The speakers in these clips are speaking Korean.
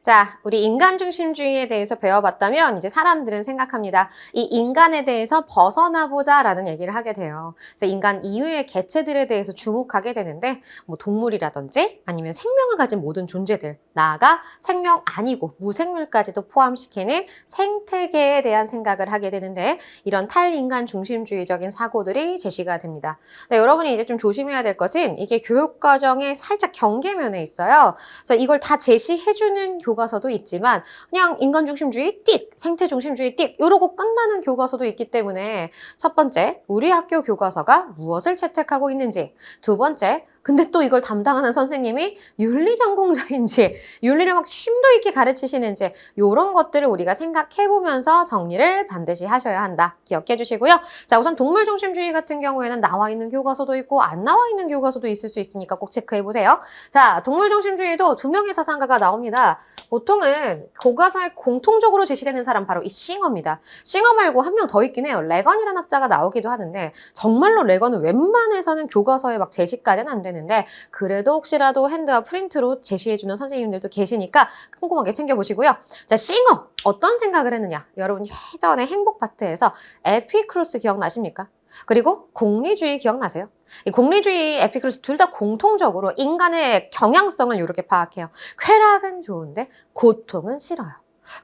자, 우리 인간 중심주의에 대해서 배워봤다면 이제 사람들은 생각합니다. 이 인간에 대해서 벗어나보자라는 얘기를 하게 돼요. 그래서 인간 이외의 개체들에 대해서 주목하게 되는데 뭐 동물이라든지 아니면 생명을 가진 모든 존재들, 나아가 생명 아니고 무생물까지도 포함시키는 생태계에 대한 생각을 하게 되는데 이런 탈인간 중심주의적인 사고들이 제시가 됩니다. 네, 여러분이 이제 좀 조심해야 될 것은 이게 교육과정에 살짝 경계면에 있어요. 그래서 이걸 다 제시해주는 교과서도 있지만 그냥 인간 중심주의 띡, 생태 중심주의 띡 이러고 끝나는 교과서도 있기 때문에 첫 번째, 우리 학교 교과서가 무엇을 채택하고 있는지, 두 번째, 근데 또 이걸 담당하는 선생님이 윤리 전공자인지 윤리를 막 심도 있게 가르치시는지 이런 것들을 우리가 생각해보면서 정리를 반드시 하셔야 한다. 기억해 주시고요. 자, 우선 동물 중심주의 같은 경우에는 나와 있는 교과서도 있고 안 나와 있는 교과서도 있을 수 있으니까 꼭 체크해 보세요. 자, 동물 중심주의도 두 명의 사상가가 나옵니다. 보통은 교과서에 공통적으로 제시되는 사람 바로 이 싱어입니다. 싱어 말고 한 명 더 있긴 해요. 레건이라는 학자가 나오기도 하는데 정말로 레건은 웬만해서는 교과서에 막 제시까지는 안 되는데 그래도 혹시라도 핸드와 프린트로 제시해주는 선생님들도 계시니까 꼼꼼하게 챙겨보시고요. 자, 싱어 어떤 생각을 했느냐? 여러분 예전에 행복파트에서 에피크로스 기억나십니까? 그리고 공리주의 기억나세요? 이 공리주의, 에피크로스 둘 다 공통적으로 인간의 경향성을 이렇게 파악해요. 쾌락은 좋은데 고통은 싫어요.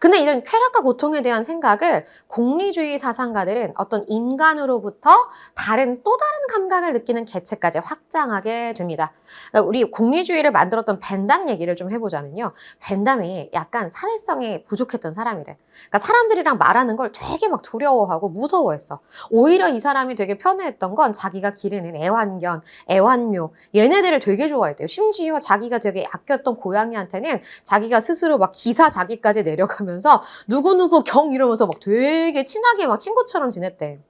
근데 이런 쾌락과 고통에 대한 생각을 공리주의 사상가들은 어떤 인간으로부터 다른 또 다른 감각을 느끼는 개체까지 확장하게 됩니다. 그러니까 우리 공리주의를 만들었던 벤담 얘기를 좀 해보자면요. 벤담이 약간 사회성이 부족했던 사람이래. 그러니까 사람들이랑 말하는 걸 되게 막 두려워하고 무서워했어. 오히려 이 사람이 되게 편애했던 건 자기가 기르는 애완견, 애완묘 얘네들을 되게 좋아했대요. 심지어 자기가 되게 아꼈던 고양이한테는 자기가 스스로 막 기사 자기까지 내려가면서 누구누구 경 이러면서 막 되게 친하게 막 친구처럼 지냈대.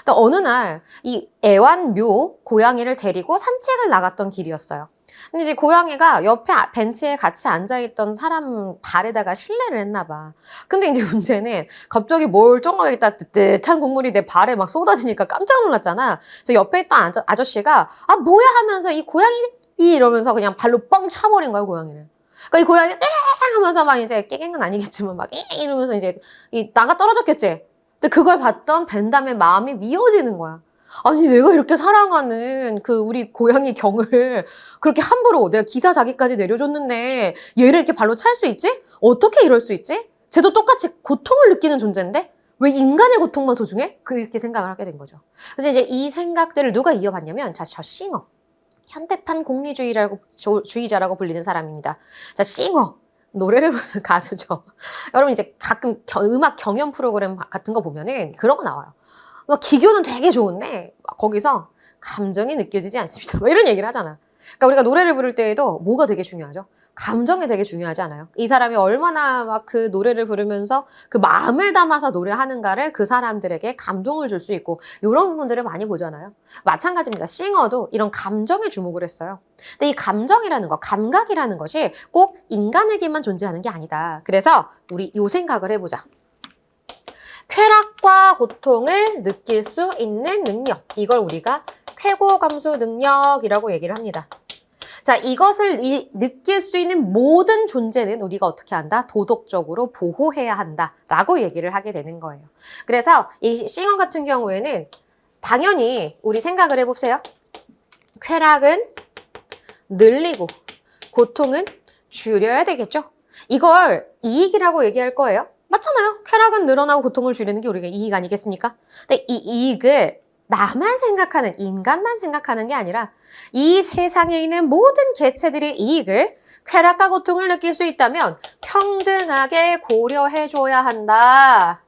근데 어느 날 이 애완묘 고양이를 데리고 산책을 나갔던 길이었어요. 근데 이제 고양이가 옆에 벤치에 같이 앉아있던 사람 발에다가 실례를 했나 봐. 근데 이제 문제는 갑자기 멀쩡하게 있다 뜨뜻한 국물이 내 발에 막 쏟아지니까 깜짝 놀랐잖아. 그래서 옆에 있던 아저씨가 아 뭐야 하면서 이 고양이 이러면서 그냥 발로 뻥 차버린 거야 고양이를. 그러니까 이 고양이가 깨 하면서 막 이제 깨갱은 아니겠지만 막 이러면서 이제 나가 떨어졌겠지. 근데 그걸 봤던 벤담의 마음이 미어지는 거야. 아니 내가 이렇게 사랑하는 그 우리 고양이 경을 그렇게 함부로 내가 기사 자기까지 내려줬는데 얘를 이렇게 발로 찰 수 있지? 어떻게 이럴 수 있지? 쟤도 똑같이 고통을 느끼는 존재인데 왜 인간의 고통만 소중해? 그렇게 생각을 하게 된 거죠. 그래서 이제 이 생각들을 누가 이어봤냐면 자, 저 싱어. 현대판 주의자라고 불리는 사람입니다. 자, 싱어. 노래를 부르는 가수죠. 여러분 이제 가끔 음악 경연 프로그램 같은 거 보면은 그런 거 나와요. 막 기교는 되게 좋은데 거기서 감정이 느껴지지 않습니다. 뭐 이런 얘기를 하잖아. 그러니까 우리가 노래를 부를 때에도 뭐가 되게 중요하죠? 감정이 되게 중요하지 않아요? 이 사람이 얼마나 막 그 노래를 부르면서 그 마음을 담아서 노래하는가를 그 사람들에게 감동을 줄 수 있고 이런 부분들을 많이 보잖아요. 마찬가지입니다. 싱어도 이런 감정에 주목을 했어요. 근데 이 감정이라는 거, 감각이라는 것이 꼭 인간에게만 존재하는 게 아니다. 그래서 우리 요 생각을 해보자. 쾌락과 고통을 느낄 수 있는 능력. 이걸 우리가 쾌고감수 능력이라고 얘기를 합니다. 자, 이것을 느낄 수 있는 모든 존재는 우리가 어떻게 한다? 도덕적으로 보호해야 한다라고 얘기를 하게 되는 거예요. 그래서 이 싱어 같은 경우에는 당연히 우리 생각을 해보세요. 쾌락은 늘리고 고통은 줄여야 되겠죠? 이걸 이익이라고 얘기할 거예요. 맞잖아요. 쾌락은 늘어나고 고통을 줄이는 게 우리가 이익 아니겠습니까? 근데 이 이익을 나만 생각하는, 인간만 생각하는 게 아니라 이 세상에 있는 모든 개체들의 이익을 쾌락과 고통을 느낄 수 있다면 평등하게 고려해줘야 한다.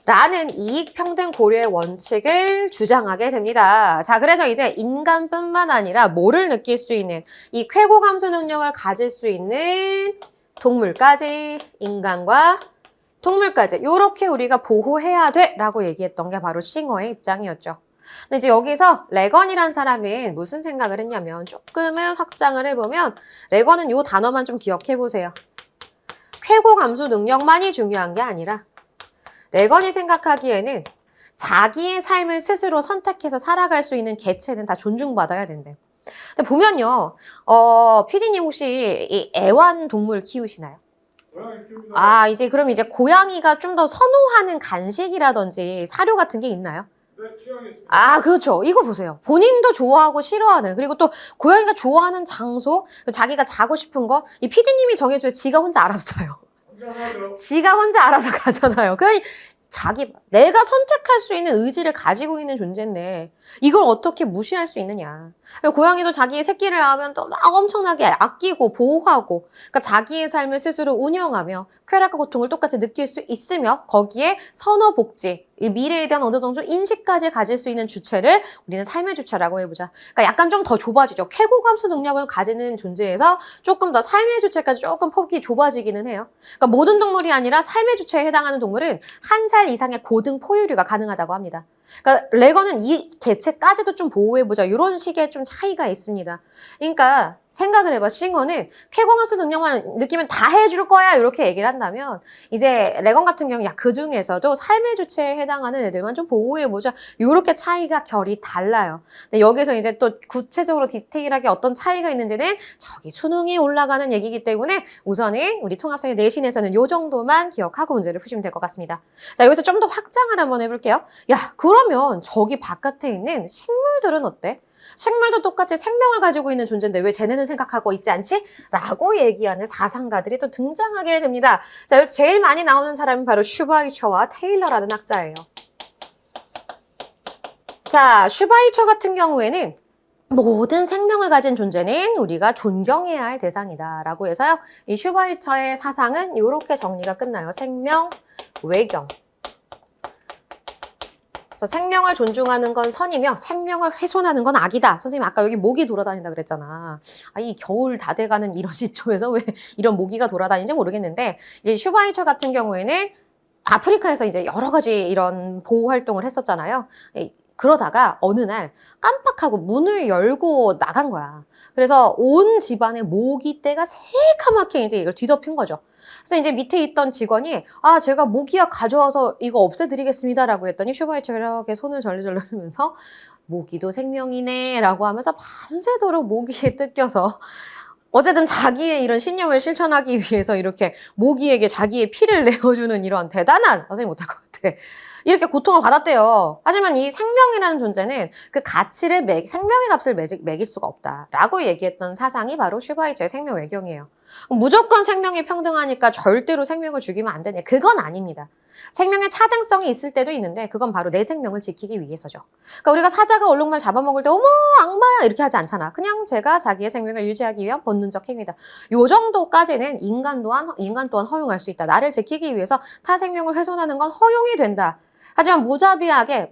라는 이익 평등 고려의 원칙을 주장하게 됩니다. 자, 그래서 이제 인간뿐만 아니라 뭐를 느낄 수 있는 이 쾌고감수 능력을 가질 수 있는 동물까지, 인간과 동물까지 이렇게 우리가 보호해야 돼 라고 얘기했던 게 바로 싱어의 입장이었죠. 근데 이제 여기서 레건이란 사람은 무슨 생각을 했냐면 조금은 확장을 해보면 레건은 이 단어만 좀 기억해 보세요. 쾌고감수 능력만이 중요한 게 아니라 레건이 생각하기에는 자기의 삶을 스스로 선택해서 살아갈 수 있는 개체는 다 존중받아야 된대. 근데 보면요, PD님 혹시 이 애완동물 키우시나요? 고양이 키웁니다. 아, 이제 그럼 이제 고양이가 좀 더 선호하는 간식이라든지 사료 같은 게 있나요? 네, 취향이 있습니다. 아, 그렇죠. 이거 보세요. 본인도 좋아하고 싫어하는, 그리고 또 고양이가 좋아하는 장소, 자기가 자고 싶은 거, 이 PD님이 정해줘야 지가 혼자 알아서 자요. 혼자 하죠. 지가 혼자 알아서 가잖아요. 그러니 내가 선택할 수 있는 의지를 가지고 있는 존재인데 이걸 어떻게 무시할 수 있느냐. 고양이도 자기의 새끼를 낳으면 또 막 엄청나게 아끼고 보호하고, 그러니까 자기의 삶을 스스로 운영하며 쾌락과 고통을 똑같이 느낄 수 있으며 거기에 선호 복지, 이 미래에 대한 어느 정도 인식까지 가질 수 있는 주체를 우리는 삶의 주체라고 해보자. 그러니까 약간 좀 더 좁아지죠. 쾌고감수 능력을 가지는 존재에서 조금 더 삶의 주체까지 조금 폭이 좁아지기는 해요. 그러니까 모든 동물이 아니라 삶의 주체에 해당하는 동물은 1살 이상의 고등 포유류가 가능하다고 합니다. 그러니까 레거는 이 개체까지도 좀 보호해보자, 이런 식의 좀 차이가 있습니다. 그러니까 생각을 해봐. 싱어는 쾌공합수 능력만 느끼면 다 해줄 거야 이렇게 얘기를 한다면, 이제 레건 같은 경우 그 중에서도 삶의 주체에 해당하는 애들만 좀 보호해보자, 이렇게 차이가 결이 달라요. 근데 여기서 이제 또 구체적으로 디테일하게 어떤 차이가 있는지는 저기 수능에 올라가는 얘기이기 때문에 우선은 우리 통합생의 내신에서는 이 정도만 기억하고 문제를 푸시면 될 것 같습니다. 자, 여기서 좀 더 확장을 한번 해볼게요. 야, 그러면 저기 바깥에 있는 식물들은 어때? 식물도 똑같이 생명을 가지고 있는 존재인데 왜 쟤네는 생각하고 있지 않지? 라고 얘기하는 사상가들이 또 등장하게 됩니다. 자, 여기서 제일 많이 나오는 사람이 바로 슈바이처와 테일러라는 학자예요. 자, 슈바이처 같은 경우에는 모든 생명을 가진 존재는 우리가 존경해야 할 대상이다 라고 해서요, 이 슈바이처의 사상은 이렇게 정리가 끝나요. 생명, 외경. 그래서 생명을 존중하는 건 선이며 생명을 훼손하는 건 악이다. 선생님 아까 여기 모기 돌아다닌다 그랬잖아. 아, 이 겨울 다 돼가는 이런 시점에서 왜 이런 모기가 돌아다니는지 모르겠는데, 이제 슈바이처 같은 경우에는 아프리카에서 이제 여러 가지 이런 보호 활동을 했었잖아요. 그러다가 어느 날 깜빡하고 문을 열고 나간 거야. 그래서 온 집안에 모기떼가 새카맣게 이제 이걸 뒤덮인 거죠. 그래서 이제 밑에 있던 직원이, 아, 제가 모기약 가져와서 이거 없애드리겠습니다 라고 했더니 슈바이처가 이렇게 손을 절레절레 하면서 모기도 생명이네 라고 하면서 밤새도록 모기에 뜯겨서 어쨌든 자기의 이런 신념을 실천하기 위해서 이렇게 모기에게 자기의 피를 내어주는 이런 대단한, 선생님 못할 것 같아, 이렇게 고통을 받았대요. 하지만 이 생명이라는 존재는 그 가치를 생명의 값을 매길 수가 없다라고 얘기했던 사상이 바로 슈바이처의 생명 외경이에요. 무조건 생명이 평등하니까 절대로 생명을 죽이면 안 되냐? 그건 아닙니다. 생명의 차등성이 있을 때도 있는데 그건 바로 내 생명을 지키기 위해서죠. 그러니까 우리가 사자가 얼룩말 잡아먹을 때 어머 악마야 이렇게 하지 않잖아. 그냥 제가 자기의 생명을 유지하기 위한 본능적 행위다. 요 정도까지는 인간 또한 허용할 수 있다. 나를 지키기 위해서 타 생명을 훼손하는 건 허용이 된다. 하지만 무자비하게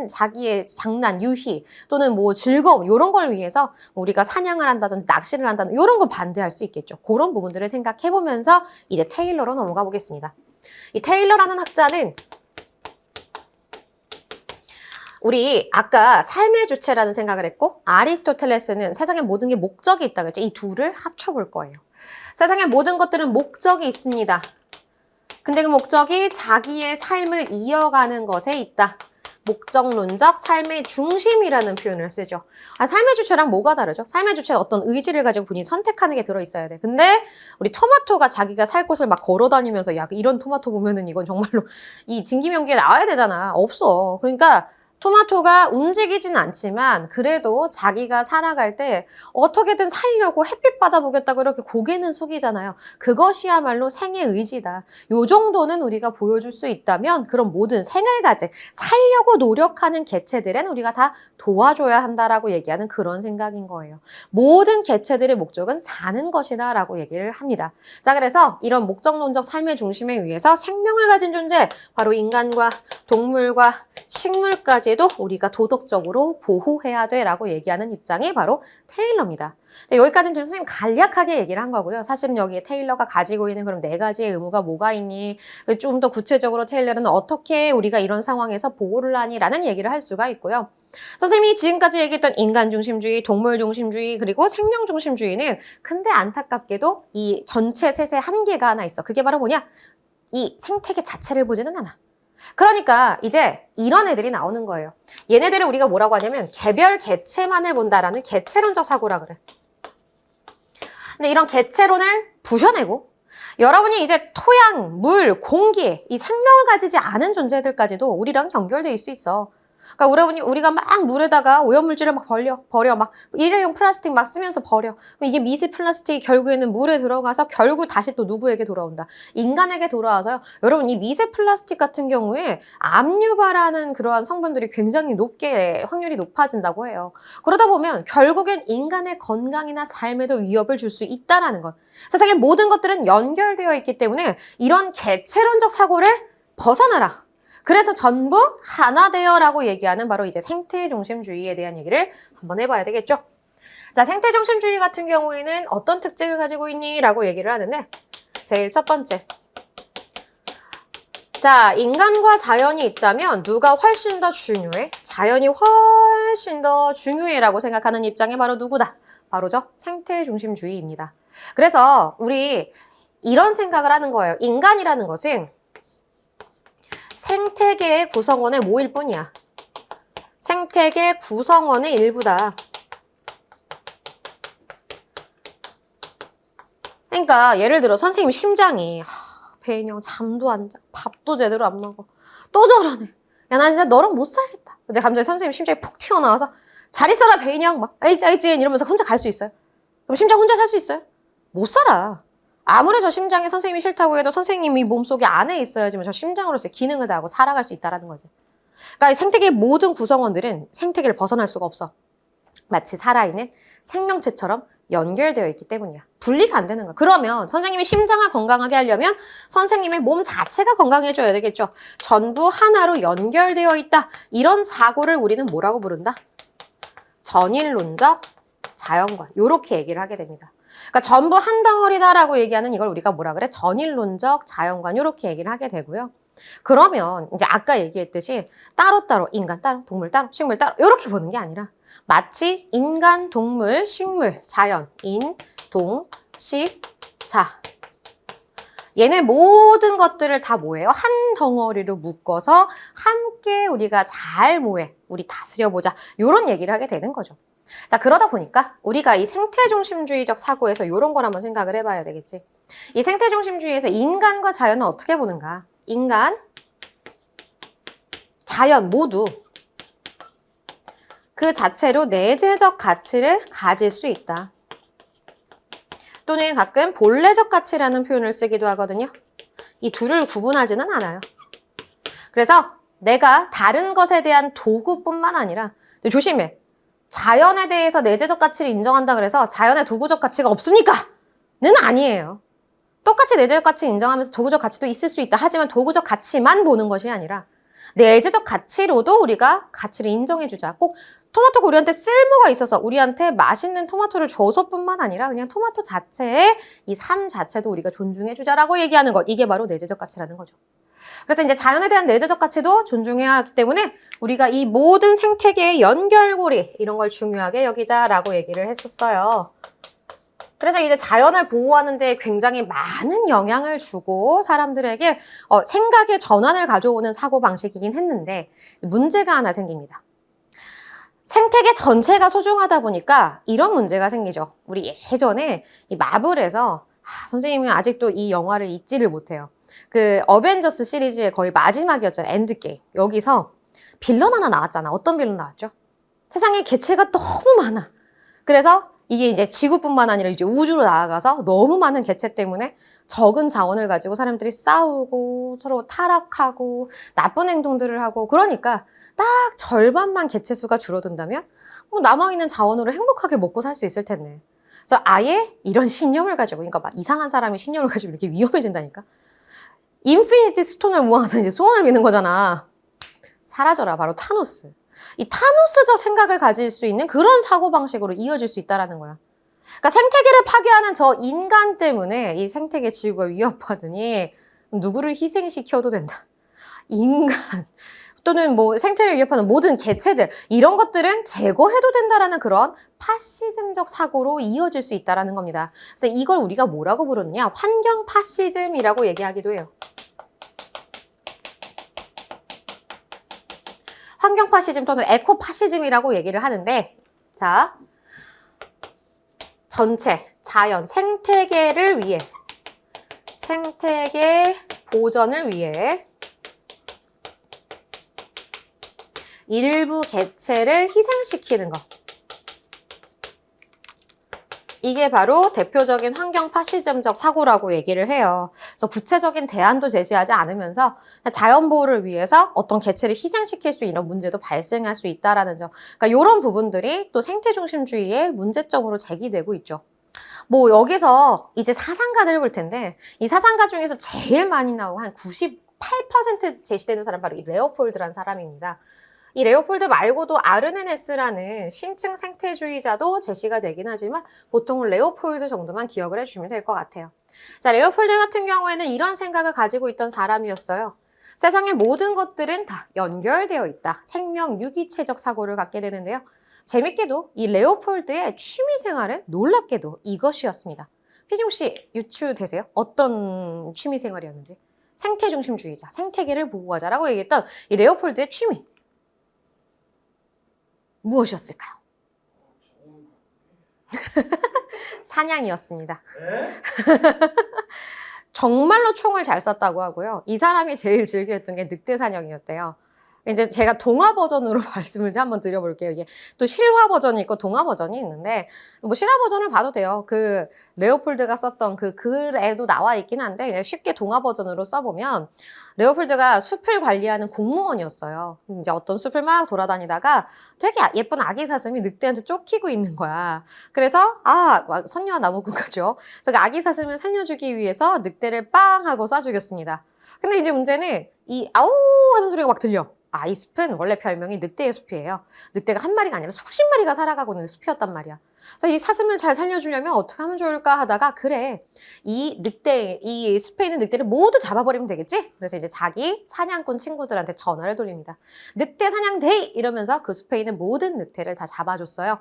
자기의 장난, 유희 또는 즐거움 이런 걸 위해서 우리가 사냥을 한다든지 낚시를 한다든지 이런 건 반대할 수 있겠죠. 그런 부분들을 생각해 보면서 이제 테일러로 넘어가 보겠습니다. 이 테일러라는 학자는 우리 아까 삶의 주체라는 생각을 했고, 아리스토텔레스는 세상의 모든 게 목적이 있다고 했죠. 이 둘을 합쳐볼 거예요. 세상의 모든 것들은 목적이 있습니다. 근데 그 목적이 자기의 삶을 이어가는 것에 있다. 목적론적 삶의 중심이라는 표현을 쓰죠. 삶의 주체랑 뭐가 다르죠? 삶의 주체는 어떤 의지를 가지고 본인이 선택하는 게 들어있어야 돼. 근데 우리 토마토가 자기가 살 곳을 막 걸어다니면서 야, 이런 토마토 보면은 이건 정말로 이 진기명기에 나와야 되잖아. 없어. 그러니까 토마토가 움직이진 않지만 그래도 자기가 살아갈 때 어떻게든 살려고 햇빛 받아보겠다고 이렇게 고개는 숙이잖아요. 그것이야말로 생의 의지다. 요 정도는 우리가 보여줄 수 있다면 그런 모든 생을 가진 살려고 노력하는 개체들은 우리가 다 도와줘야 한다라고 얘기하는 그런 생각인 거예요. 모든 개체들의 목적은 사는 것이다 라고 얘기를 합니다. 자, 그래서 이런 목적론적 삶의 중심에 의해서 생명을 가진 존재, 바로 인간과 동물과 식물까지 도 우리가 도덕적으로 보호해야 돼라고 얘기하는 입장이 바로 테일러입니다. 근데 여기까지는 선생님 간략하게 얘기를 한 거고요. 사실은 여기에 테일러가 가지고 있는 그럼 4가지의 의무가 뭐가 있니? 좀 더 구체적으로 테일러는 어떻게 우리가 이런 상황에서 보호를 하니? 라는 얘기를 할 수가 있고요. 선생님이 지금까지 얘기했던 인간 중심주의, 동물 중심주의, 그리고 생명 중심주의는 근데 안타깝게도 이 전체 셋의 한계가 하나 있어. 그게 바로 뭐냐? 이 생태계 자체를 보지는 않아. 그러니까 이제 이런 애들이 나오는 거예요. 얘네들을 우리가 뭐라고 하냐면 개별 개체만을 본다라는 개체론적 사고라 그래. 근데 이런 개체론을 부셔내고 여러분이 이제 토양, 물, 공기, 이 생명을 가지지 않은 존재들까지도 우리랑 연결돼 있을 수 있어. 그러니까 여러분이 우리가 막 물에다가 오염물질을 막 버려 막 일회용 플라스틱 막 쓰면서 버려. 그럼 이게 미세 플라스틱이 결국에는 물에 들어가서 결국 다시 또 누구에게 돌아온다. 인간에게 돌아와서요. 여러분 이 미세 플라스틱 같은 경우에 암 유발하는 그러한 성분들이 굉장히 높게 확률이 높아진다고 해요. 그러다 보면 결국엔 인간의 건강이나 삶에도 위협을 줄 수 있다라는 것. 세상의 모든 것들은 연결되어 있기 때문에 이런 개체론적 사고를 벗어나라. 그래서 전부 하나 되어라고 얘기하는 바로 이제 생태중심주의에 대한 얘기를 한번 해봐야 되겠죠. 자, 생태중심주의 같은 경우에는 어떤 특징을 가지고 있니? 라고 얘기를 하는데 제일 첫 번째. 자, 인간과 자연이 있다면 누가 훨씬 더 중요해? 자연이 훨씬 더 중요해 라고 생각하는 입장이 바로 누구다? 바로죠. 생태중심주의입니다. 그래서 우리 이런 생각을 하는 거예요. 인간이라는 것은 생태계의 구성원의 모일 뿐이야. 생태계 구성원의 일부다. 그러니까 예를 들어 선생님 심장이 배인영 잠도 안 자, 밥도 제대로 안 먹어. 또 저러네. 야, 나 진짜 너랑 못 살겠다. 근데 갑자기 선생님 심장이 푹 튀어나와서 잘 있어라 배인영 막 아이찌 이러면서 혼자 갈 수 있어요? 그럼 심장 혼자 살 수 있어요? 못 살아. 아무리 저 심장이 선생님이 싫다고 해도 선생님이 몸속에 안에 있어야지만 저 심장으로서의 기능을 다하고 살아갈 수 있다는 거지. 그러니까 생태계의 모든 구성원들은 생태계를 벗어날 수가 없어. 마치 살아있는 생명체처럼 연결되어 있기 때문이야. 분리가 안 되는 거야. 그러면 선생님이 심장을 건강하게 하려면 선생님의 몸 자체가 건강해져야 되겠죠. 전부 하나로 연결되어 있다. 이런 사고를 우리는 뭐라고 부른다? 전일론적 자연관. 이렇게 얘기를 하게 됩니다. 그러니까 전부 한 덩어리다라고 얘기하는 이걸 우리가 뭐라 그래? 전일론적 자연관 이렇게 얘기를 하게 되고요. 그러면 이제 아까 얘기했듯이 따로따로 인간 따로, 동물 따로, 식물 따로 이렇게 보는 게 아니라 마치 인간, 동물, 식물, 자연, 인, 동, 식, 자 얘네 모든 것들을 다 뭐예요? 한 덩어리로 묶어서 함께 우리가 잘 뭐해? 우리 다스려보자. 이런 얘기를 하게 되는 거죠. 자, 그러다 보니까 우리가 이 생태중심주의적 사고에서 이런 걸 한번 생각을 해봐야 되겠지. 이 생태중심주의에서 인간과 자연은 어떻게 보는가? 인간, 자연 모두 그 자체로 내재적 가치를 가질 수 있다. 또는 가끔 본래적 가치라는 표현을 쓰기도 하거든요. 이 둘을 구분하지는 않아요. 그래서 내가 다른 것에 대한 도구뿐만 아니라 조심해. 자연에 대해서 내재적 가치를 인정한다 그래서 자연의 도구적 가치가 없습니까? 는 아니에요. 똑같이 내재적 가치 인정하면서 도구적 가치도 있을 수 있다. 하지만 도구적 가치만 보는 것이 아니라 내재적 가치로도 우리가 가치를 인정해주자. 꼭 토마토가 우리한테 쓸모가 있어서 우리한테 맛있는 토마토를 줘서뿐만 아니라 그냥 토마토 자체의 이 삶 자체도 우리가 존중해주자라고 얘기하는 것. 이게 바로 내재적 가치라는 거죠. 그래서 이제 자연에 대한 내재적 가치도 존중해야 하기 때문에 우리가 이 모든 생태계의 연결고리 이런 걸 중요하게 여기자라고 얘기를 했었어요. 그래서 이제 자연을 보호하는 데 굉장히 많은 영향을 주고 사람들에게 생각의 전환을 가져오는 사고방식이긴 했는데 문제가 하나 생깁니다. 생태계 전체가 소중하다 보니까 이런 문제가 생기죠. 우리 예전에 이 마블에서 선생님은 아직도 이 영화를 잊지를 못해요. 그 어벤져스 시리즈의 거의 마지막이었잖아요. 엔드게임. 여기서 빌런 하나 나왔잖아. 어떤 빌런 나왔죠? 세상에 개체가 너무 많아. 그래서 이게 이제 지구뿐만 아니라 이제 우주로 나아가서 너무 많은 개체 때문에 적은 자원을 가지고 사람들이 싸우고 서로 타락하고 나쁜 행동들을 하고 그러니까 딱 절반만 개체 수가 줄어든다면 남아있는 자원으로 행복하게 먹고 살 수 있을 텐데. 그래서 아예 이런 신념을 가지고 그러니까 막 이상한 사람이 신념을 가지고 이렇게 위험해진다니까. 인피니티 스톤을 모아서 이제 소원을 비는 거잖아. 사라져라. 바로 타노스. 이 타노스적 생각을 가질 수 있는 그런 사고방식으로 이어질 수 있다는 거야. 그러니까 생태계를 파괴하는 저 인간 때문에 이 생태계 지구가 위협받으니 누구를 희생시켜도 된다. 인간 또는 뭐 생태를 위협하는 모든 개체들 이런 것들은 제거해도 된다라는 그런 파시즘적 사고로 이어질 수 있다는 겁니다. 그래서 이걸 우리가 뭐라고 부르느냐? 환경 파시즘이라고 얘기하기도 해요. 이코파시즘 또는 에코파시즘이라고 얘기를 하는데, 자, 전체 자연 생태계를 위해, 생태계 보전을 위해 일부 개체를 희생시키는 것. 이게 바로 대표적인 환경 파시즘적 사고라고 얘기를 해요. 그래서 구체적인 대안도 제시하지 않으면서 자연 보호를 위해서 어떤 개체를 희생시킬 수 있는 문제도 발생할 수 있다라는 점. 그러니까 이런 부분들이 또 생태 중심주의의 문제점으로 제기되고 있죠. 뭐 여기서 이제 사상가들을 볼 텐데 이 사상가 중에서 제일 많이 나오고 한 98% 제시되는 사람 바로 이 레오폴드라는 사람입니다. 이 레오폴드 말고도 아르네네스라는 심층 생태주의자도 제시가 되긴 하지만 보통은 레오폴드 정도만 기억을 해주시면 될 것 같아요. 자, 레오폴드 같은 경우에는 이런 생각을 가지고 있던 사람이었어요. 세상의 모든 것들은 다 연결되어 있다. 생명 유기체적 사고를 갖게 되는데요. 재밌게도 이 레오폴드의 취미생활은 놀랍게도 이것이었습니다. 피디 혹시 유추되세요? 어떤 취미생활이었는지? 생태중심주의자, 생태계를 보호하자라고 얘기했던 이 레오폴드의 취미. 무엇이었을까요? 사냥이었습니다. 네? 정말로 총을 잘 쐈다고 하고요. 이 사람이 제일 즐겨했던 게 늑대 사냥이었대요. 이제 제가 동화 버전으로 말씀을 한번 드려볼게요. 이게 또 실화 버전이 있고 동화 버전이 있는데 뭐 실화 버전을 봐도 돼요. 그 레오폴드가 썼던 그 글에도 나와 있긴 한데 그냥 쉽게 동화 버전으로 써보면 레오폴드가 숲을 관리하는 공무원이었어요. 이제 어떤 숲을 막 돌아다니다가 되게 예쁜 아기 사슴이 늑대한테 쫓기고 있는 거야. 그래서 선녀와 나무꾼가죠. 그래서 그 아기 사슴을 살려주기 위해서 늑대를 빵 하고 쏴 죽였습니다. 근데 이제 문제는 이 아우 하는 소리가 막 들려. 이 숲은 원래 별명이 늑대의 숲이에요. 늑대가 한 마리가 아니라 수십 마리가 살아가고 있는 숲이었단 말이야. 그래서 이 사슴을 잘 살려주려면 어떻게 하면 좋을까 하다가 그래, 이 숲에 있는 늑대를 모두 잡아버리면 되겠지? 그래서 이제 자기 사냥꾼 친구들한테 전화를 돌립니다. 늑대 사냥 데이! 이러면서 그 숲에 있는 모든 늑대를 다 잡아줬어요.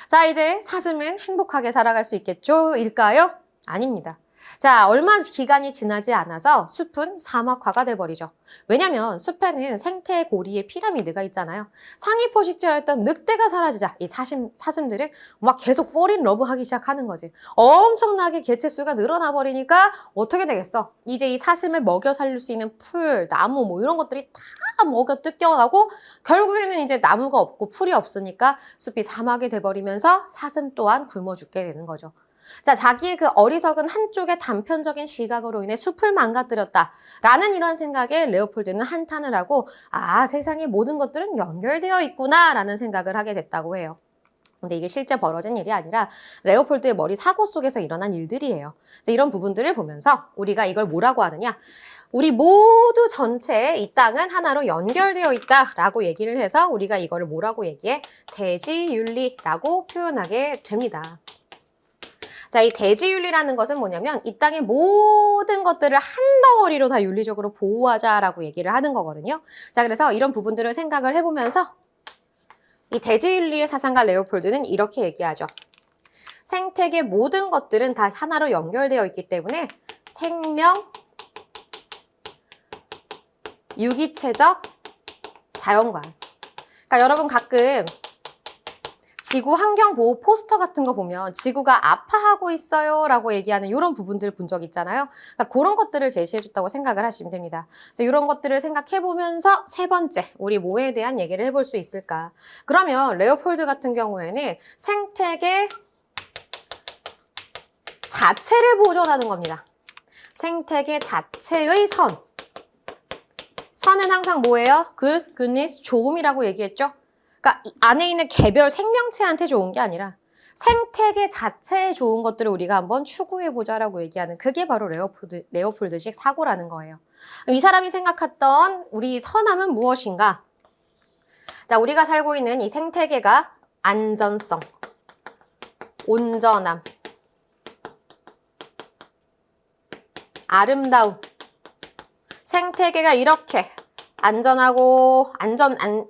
자, 이제 사슴은 행복하게 살아갈 수 있겠죠? 일까요? 아닙니다. 자, 얼마 기간이 지나지 않아서 숲은 사막화가 돼버리죠. 왜냐면 숲에는 생태 고리의 피라미드가 있잖아요. 상위 포식자였던 늑대가 사라지자 이 사슴들은 막 계속 fall in love 하기 시작하는 거지. 엄청나게 개체 수가 늘어나 버리니까 어떻게 되겠어? 이제 이 사슴을 먹여 살릴 수 있는 풀, 나무 뭐 이런 것들이 다 먹여 뜯겨가고 결국에는 이제 나무가 없고 풀이 없으니까 숲이 사막이 돼버리면서 사슴 또한 굶어 죽게 되는 거죠. 자, 자기의 그 어리석은 한쪽의 단편적인 시각으로 인해 숲을 망가뜨렸다라는 이런 생각에 레오폴드는 한탄을 하고 세상의 모든 것들은 연결되어 있구나라는 생각을 하게 됐다고 해요. 근데 이게 실제 벌어진 일이 아니라 레오폴드의 머리 사고 속에서 일어난 일들이에요. 그래서 이런 부분들을 보면서 우리가 이걸 뭐라고 하느냐? 우리 모두 전체에 이 땅은 하나로 연결되어 있다라고 얘기를 해서 우리가 이거를 뭐라고 얘기해? 대지윤리라고 표현하게 됩니다. 자, 이 대지윤리라는 것은 뭐냐면 이 땅의 모든 것들을 한 덩어리로 다 윤리적으로 보호하자라고 얘기를 하는 거거든요. 자, 그래서 이런 부분들을 생각을 해보면서 이 대지윤리의 사상가 레오폴드는 이렇게 얘기하죠. 생태계 모든 것들은 다 하나로 연결되어 있기 때문에 생명, 유기체적 자연관. 그러니까 여러분 가끔 지구 환경보호 포스터 같은 거 보면 지구가 아파하고 있어요 라고 얘기하는 이런 부분들 본 적 있잖아요. 그러니까 그런 것들을 제시해줬다고 생각을 하시면 됩니다. 그래서 이런 것들을 생각해보면서 세 번째, 우리 뭐에 대한 얘기를 해볼 수 있을까? 그러면 레오폴드 같은 경우에는 생태계 자체를 보존하는 겁니다. 생태계 자체의 선. 선은 항상 뭐예요? good, goodness, 좋음이라고 얘기했죠? 그러니까 이 안에 있는 개별 생명체한테 좋은 게 아니라 생태계 자체에 좋은 것들을 우리가 한번 추구해보자라고 얘기하는 그게 바로 레오폴드식 사고라는 거예요. 그럼 이 사람이 생각했던 우리 선함은 무엇인가? 자, 우리가 살고 있는 이 생태계가 안전성, 온전함, 아름다움, 생태계가 이렇게 안전하고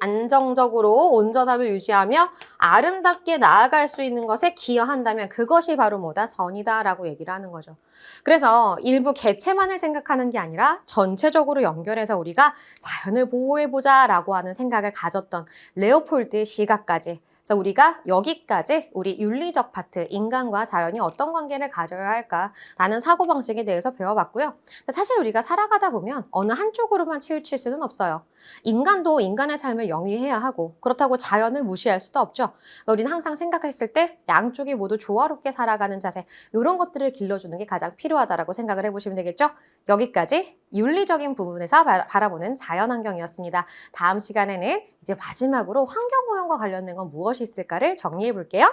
안정적으로 온전함을 유지하며 아름답게 나아갈 수 있는 것에 기여한다면 그것이 바로 뭐다? 선이다라고 얘기를 하는 거죠. 그래서 일부 개체만을 생각하는 게 아니라 전체적으로 연결해서 우리가 자연을 보호해보자라고 하는 생각을 가졌던 레오폴드의 시각까지, 그래서 우리가 여기까지 우리 윤리적 파트, 인간과 자연이 어떤 관계를 가져야 할까라는 사고방식에 대해서 배워봤고요. 사실 우리가 살아가다 보면 어느 한쪽으로만 치우칠 수는 없어요. 인간도 인간의 삶을 영위해야 하고 그렇다고 자연을 무시할 수도 없죠. 그러니까 우리는 항상 생각했을 때 양쪽이 모두 조화롭게 살아가는 자세, 이런 것들을 길러주는 게 가장 필요하다라고 생각을 해보시면 되겠죠. 여기까지 윤리적인 부분에서 바라보는 자연환경이었습니다. 다음 시간에는 이제 마지막으로 환경오염과 관련된 건 무엇이 있을까를 정리해 볼게요.